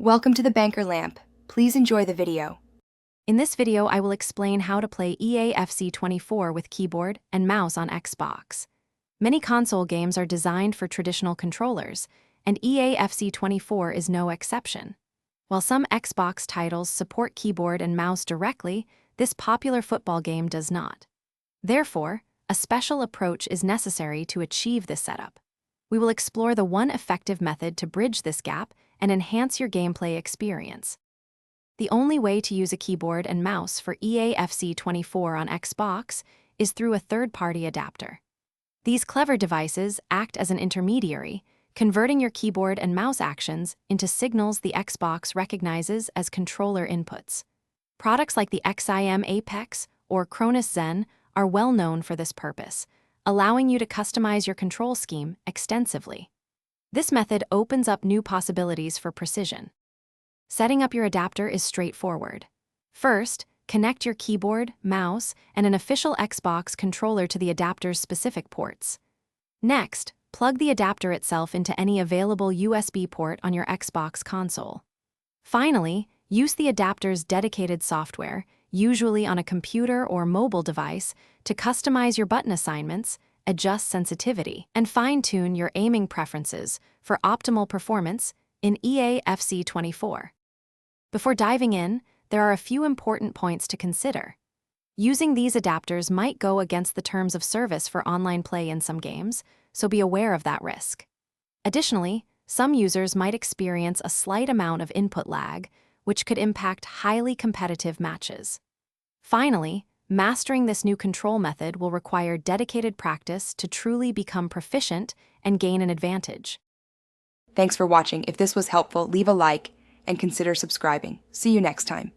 Welcome to the Banker Lamp. Please enjoy the video. In this video, I will explain how to play EAFC 24 with keyboard and mouse on Xbox. Many console games are designed for traditional controllers, and EAFC 24 is no exception. While some Xbox titles support keyboard and mouse directly, this popular football game does not. Therefore, a special approach is necessary to achieve this setup. We will explore the one effective method to bridge this gap and enhance your gameplay experience. The only way to use a keyboard and mouse for EAFC 24 on Xbox is through a third-party adapter. These clever devices act as an intermediary, converting your keyboard and mouse actions into signals the Xbox recognizes as controller inputs. Products like the XIM Apex or Cronus Zen are well known for this purpose, allowing you to customize your control scheme extensively. This method opens up new possibilities for precision. Setting up your adapter is straightforward. First, connect your keyboard, mouse, and an official Xbox controller to the adapter's specific ports. Next, plug the adapter itself into any available USB port on your Xbox console. Finally, use the adapter's dedicated software, usually on a computer or mobile device, to customize your button assignments, adjust sensitivity, and fine-tune your aiming preferences for optimal performance in EAFC 24. Before diving in, there are a few important points to consider. Using these adapters might go against the terms of service for online play in some games, so be aware of that risk. Additionally, some users might experience a slight amount of input lag, which could impact highly competitive matches. Finally, mastering this new control method will require dedicated practice to truly become proficient and gain an advantage. Thanks for watching. If this was helpful, leave a like and consider subscribing. See you next time.